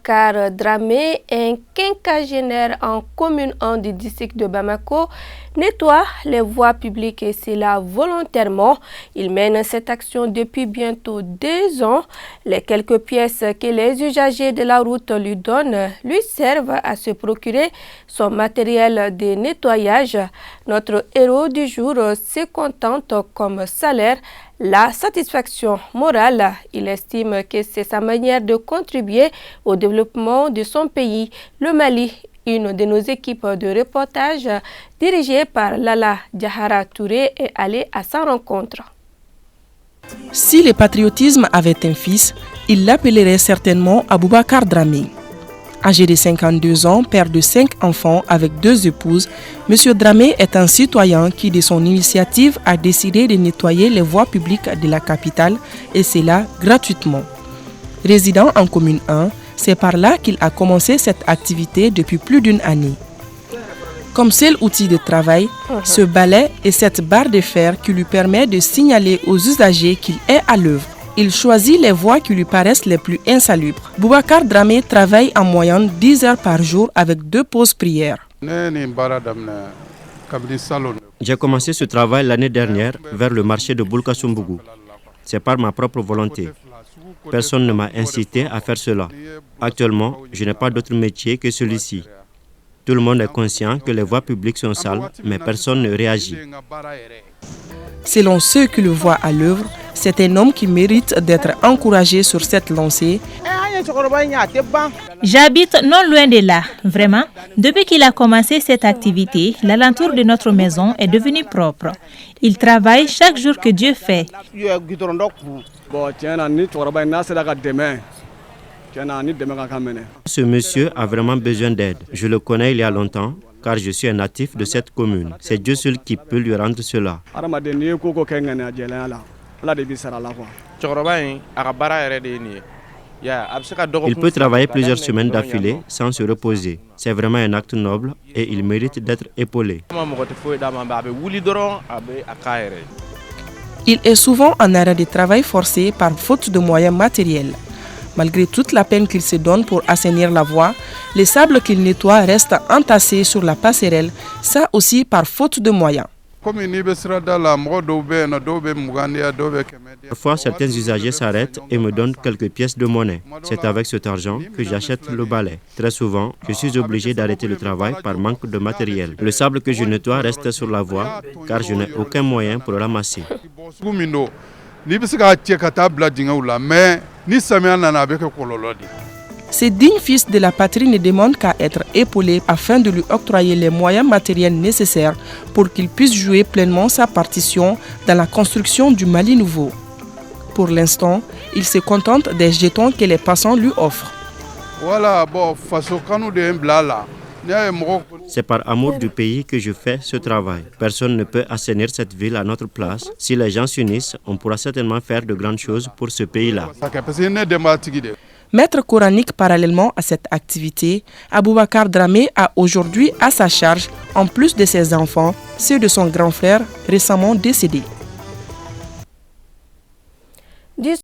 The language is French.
Boubacar Dramé, un quinquagénaire en commune 1 du district de Bamako, nettoie les voies publiques et cela volontairement. Il mène cette action depuis bientôt 2 ans. Les quelques pièces que les usagers de la route lui donnent lui servent à se procurer son matériel de nettoyage. Notre héros du jour se contente comme salaire la satisfaction morale. Il estime que c'est sa manière de contribuer au développement de son pays, le Mali. Une de nos équipes de reportage, dirigée par Lala Diahara Touré, est allée à sa rencontre. Si le patriotisme avait un fils, il l'appellerait certainement Boubacar Dramé. Âgé de 52 ans, père de 5 enfants avec 2 épouses, M. Dramé est un citoyen qui, de son initiative, a décidé de nettoyer les voies publiques de la capitale, et cela gratuitement. Résident en commune 1, c'est par là qu'il a commencé cette activité depuis plus d'1 année. Comme seul outil de travail, ce balai et cette barre de fer qui lui permet de signaler aux usagers qu'il est à l'œuvre. Il choisit les voies qui lui paraissent les plus insalubres. Boubacar Dramé travaille en moyenne 10 heures par jour avec 2 pauses prières. J'ai commencé ce travail l'année dernière vers le marché de Boulkassoumbougou. C'est par ma propre volonté. Personne ne m'a incité à faire cela. Actuellement, je n'ai pas d'autre métier que celui-ci. Tout le monde est conscient que les voies publiques sont sales, mais personne ne réagit. Selon ceux qui le voient à l'œuvre, c'est un homme qui mérite d'être encouragé sur cette lancée. J'habite non loin de là, vraiment. Depuis qu'il a commencé cette activité, l'alentour de notre maison est devenu propre. Il travaille chaque jour que Dieu fait. Ce monsieur a vraiment besoin d'aide. Je le connais il y a longtemps, car je suis un natif de cette commune. C'est Dieu seul qui peut lui rendre cela. Il peut travailler plusieurs semaines d'affilée sans se reposer. C'est vraiment un acte noble et il mérite d'être épaulé. Il est souvent en arrêt de travail forcé par faute de moyens matériels. Malgré toute la peine qu'il se donne pour assainir la voie, les sables qu'il nettoie restent entassés sur la passerelle, ça aussi par faute de moyens. Parfois, certains usagers s'arrêtent et me donnent quelques pièces de monnaie. C'est avec cet argent que j'achète le balai. Très souvent, je suis obligé d'arrêter le travail par manque de matériel. Le sable que je nettoie reste sur la voie car je n'ai aucun moyen pour le ramasser. Ces dignes fils de la patrie ne demandent qu'à être épaulés afin de lui octroyer les moyens matériels nécessaires pour qu'il puisse jouer pleinement sa partition dans la construction du Mali nouveau. Pour l'instant, il se contente des jetons que les passants lui offrent. C'est par amour du pays que je fais ce travail. Personne ne peut assainir cette ville à notre place. Si les gens s'unissent, on pourra certainement faire de grandes choses pour ce pays-là. Maître coranique parallèlement à cette activité, Boubacar Dramé a aujourd'hui à sa charge, en plus de ses enfants, ceux de son grand frère récemment décédé.